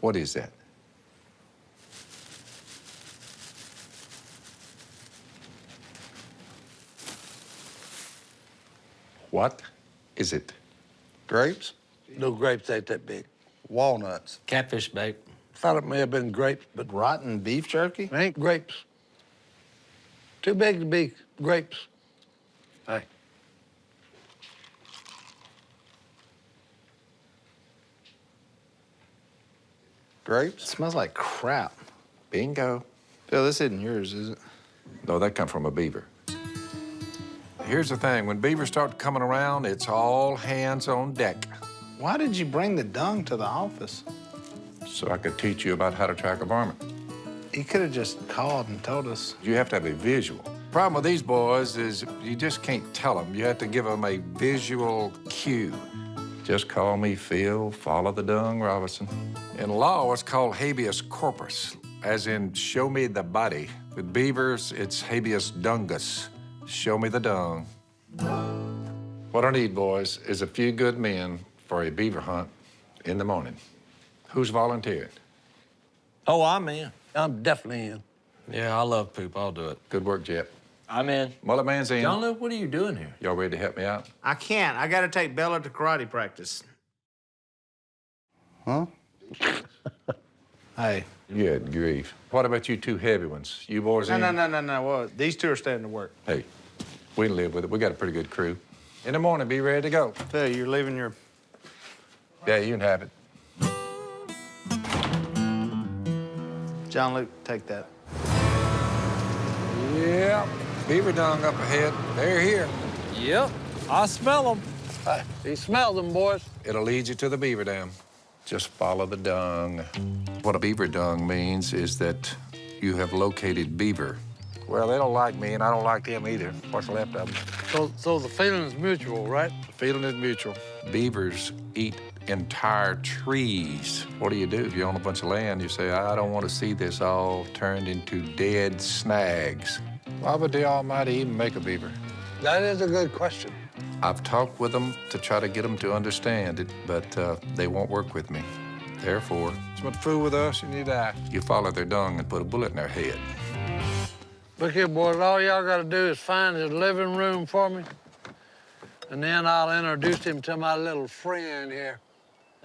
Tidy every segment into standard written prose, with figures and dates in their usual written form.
What is that? What is it? Grapes? No grapes ain't that big. Walnuts. Catfish bait. Thought it may have been grapes, but Rotten beef jerky? it ain't grapes. Too big to be grapes. Hey. Grapes? Smells like crap. Bingo. Phil, this isn't yours, is it? No, that come from a beaver. Here's the thing, when beavers start coming around, it's all hands on deck. Why did you bring the dung to the office? So I could teach you about how to track a varmint. You could have just called and told us. You have to have a visual. Problem with these boys is you just can't tell them. You have to give them a visual cue. Just call me Phil, follow the dung, Robinson. In law, it's called habeas corpus, as in show me the body. With beavers, it's habeas dungus, show me the dung. What I need, boys, is a few good men for a beaver hunt in the morning. Who's volunteering? Oh, I'm in. I'm definitely in. Yeah, I love poop. I'll do it. Good work, Jet. I'm in. Mullet Man's in. John Luke, what are you doing here? Y'all ready to help me out? I can't. I gotta take Bella to karate practice. Huh? Hey. Good grief. What about you two heavy ones? You boys in? No. Well, these two are starting to work. Hey, we can live with it. We got a pretty good crew. In the morning, be ready to go. Phil, you're leaving your... Yeah, you can have it. John Luke, take that. Yeah, beaver dung up ahead. They're here. Yep, I smell them. Hey, he smelled them, boys. It'll lead you to the beaver dam. Just follow the dung. What a beaver dung means is that you have located beaver. Well, they don't like me, and I don't like them either. What's left of them? So the feeling is mutual, right? The feeling is mutual. Beavers eat entire trees. What do? If you own a bunch of land, you say, I don't want to see this all turned into dead snags. Why would the Almighty even make a beaver? That is a good question. I've talked with them to try to get them to understand it, but they won't work with me. Therefore, it's what fool with us and you die. You follow their dung and put a bullet in their head. Look here, boys, all y'all gotta do is find his living room for me, and then I'll introduce him to my little friend here,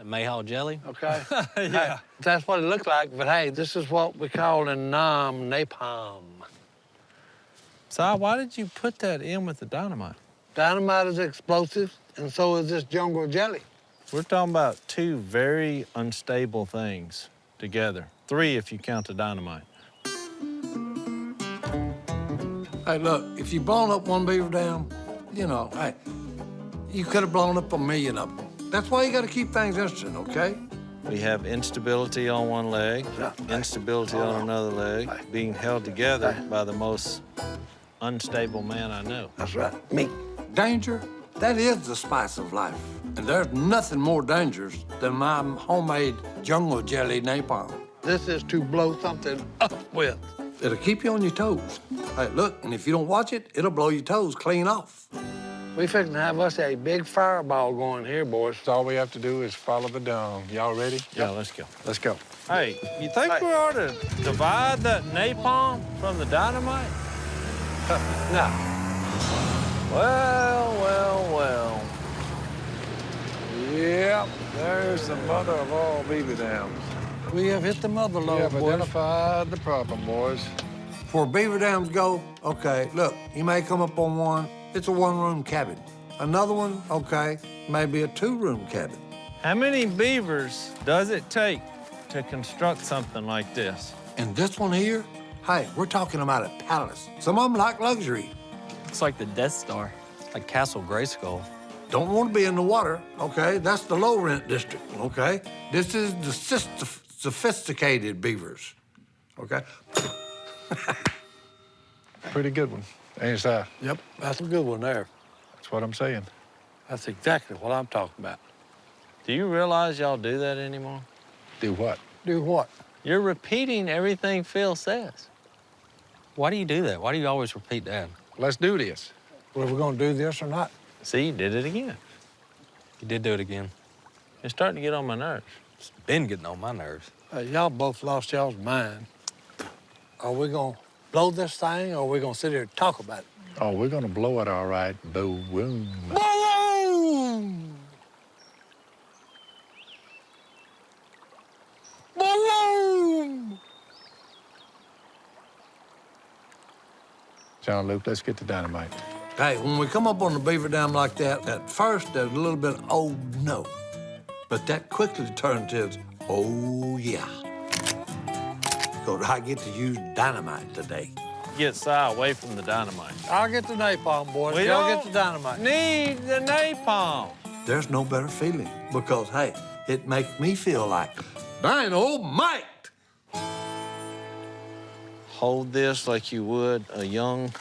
Mayhaw jelly? okay? Yeah. Hey, that's what it looked like, but hey, this is what we call in Nam napalm. Si, why did you put that in with the dynamite? Dynamite is explosive, and so is this jungle jelly. We're talking about two very unstable things together. Three if you count the dynamite. Hey, look, if you blown up one beaver dam, you know, hey, you could have blown up 1,000,000 of them. That's why you got to keep things interesting, okay? We have instability on one leg, instability on another leg, being held together by the most unstable man I know. That's right, me. Danger, that is the spice of life. And there's nothing more dangerous than my homemade jungle jelly napalm. This is to blow something up with. It'll keep you on your toes. Hey, look, and if you don't watch it, it'll blow your toes clean off. We fixing to have us a big fireball going here, boys. So all we have to do is follow the dung. Y'all ready? Yeah, let's go. Let's go. Hey, you think we ought to divide that napalm from the dynamite? Now, Well. Yep, there's the mother of all beaver dams. we have hit the mother We lode, have boys. identified the problem, boys. Where beaver dams go, okay, look, you may come up on one, it's a one-room cabin. Another one, okay, maybe a two-room cabin. How many beavers does it take to construct something like this? And this one here, hey, we're talking about a palace. Some of them like luxury. Looks like the Death Star, like Castle Grayskull. Don't want to be in the water, okay? That's the low-rent district, okay? This is the sophisticated beavers, okay? Pretty good one. Ain't that? Yep, that's a good one there. That's what I'm saying. That's exactly what I'm talking about. Do you realize y'all do that anymore? Do what? Do what? You're repeating everything Phil says. Why do you do that? Why do you always repeat that? Let's do this. Whether we're gonna do this or not. See, you did it again. You did do it again. It's starting to get on my nerves. It's been getting on my nerves. Y'all both lost y'all's mind. Are we gonna blow this thing, or are we gonna sit here and talk about it? Oh, we're gonna blow it all right. Boom. Boom! Boom! John Luke, let's get the dynamite. Hey, when we come up on the beaver dam like that, at first there's a little bit of, oh, no. But that quickly turns to, oh, yeah. Because I get to use dynamite today. Get Si away from the dynamite. I'll get the napalm, boys. We Y'all don't get the dynamite. need the napalm. There's no better feeling because, hey, it makes me feel like dynamite. Hold this like you would a young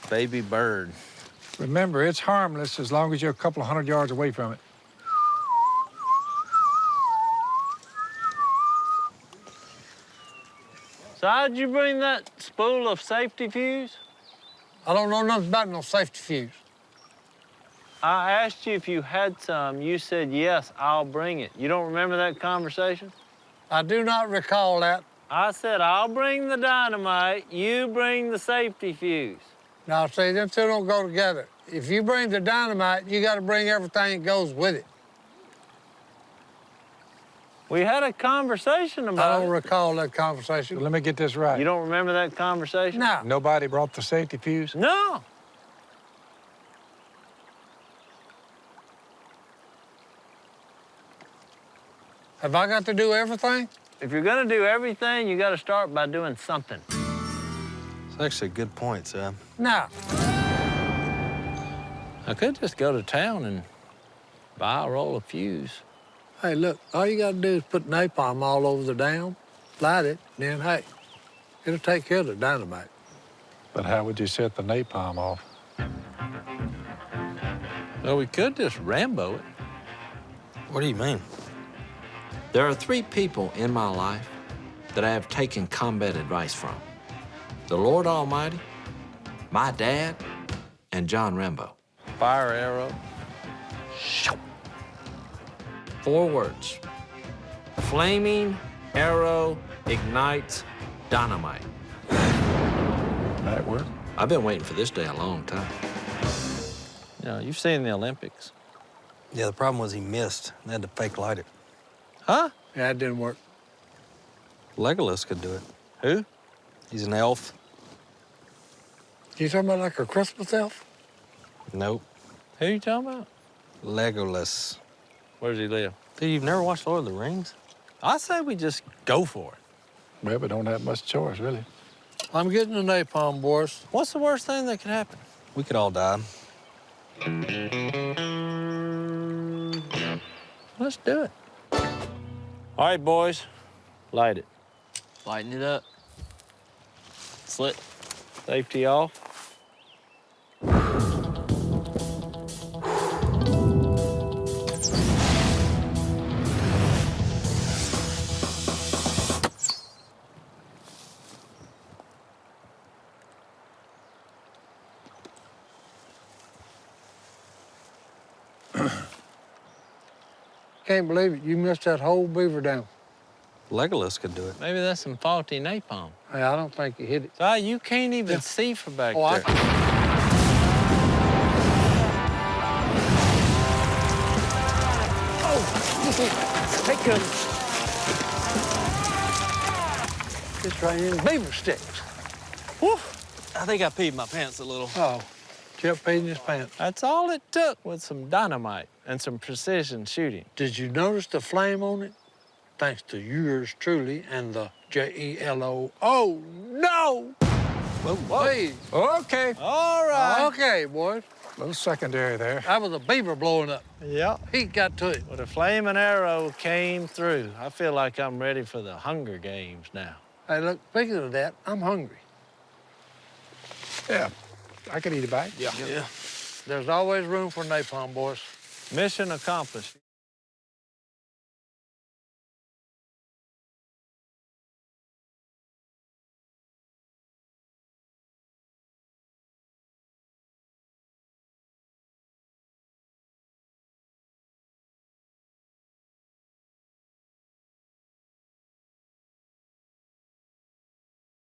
baby bird. Remember, it's harmless as long as you're a couple of 100 yards away from it. So how'd you bring that spool of safety fuse? I don't know nothing about no safety fuse. I asked you if you had some. You said, yes, I'll bring it. You don't remember that conversation? I do not recall that. I said, I'll bring the dynamite, you bring the safety fuse. Now, see, them two don't go together. If you bring the dynamite, you got to bring everything that goes with it. We had a conversation I about don't it. recall that conversation. Let me get this right. You don't remember that conversation? No. Nobody brought the safety fuse? No. Have I got to do everything? If you're gonna do everything, you gotta start by doing something. It's actually a good point, Sam. No. I could just go to town and buy a roll of fuse. Hey, look, all you got to do is put napalm all over the dam, light it, then, hey, it'll take care of the dynamite. But how would you set the napalm off? Well, we could just Rambo it. What do you mean? There are 3 people in my life that I have taken combat advice from. The Lord Almighty, my dad, and John Rambo. Fire arrow. 4 words. Flaming arrow ignites dynamite. That work? I've been waiting for this day a long time. You know, you've seen the Olympics. Yeah, the problem was he missed. They had to fake light it. Huh? Yeah, it didn't work. Legolas could do it. Who? He's an elf. You talking about like a Christmas elf? Nope. Who you talking about? Legolas. Where does he live? Dude, you've never watched Lord of the Rings? I say we just go for it. Well, we don't have much choice, really. I'm getting the napalm, boys. What's the worst thing that could happen? We could all die. Let's do it. All right, boys, light it. Lighten it up. Slit. Safety off. Can't believe it. You missed that whole beaver dam. Legolas could do it. Maybe that's some faulty napalm. Hey, I don't think you hit it. Si, you can't even see from back Oh, there. Take care. This right in beaver sticks. Whew. I think I peed my pants a little. Oh, Chip peed in his pants. That's all it took with some dynamite and some precision shooting. Did you notice the flame on it? Thanks to yours truly and the J-E-L-O. Oh, no! Whoa, Please. Okay. All right. Okay, boys. A little secondary there. That was a beaver blowing up. Yep. Heat got to it. Well, the flaming arrow came through. I feel like I'm ready for the Hunger Games now. Hey, look, speaking of that, I'm hungry. Yeah, I could eat a bite. Yeah. There's always room for napalm, boys. Mission accomplished.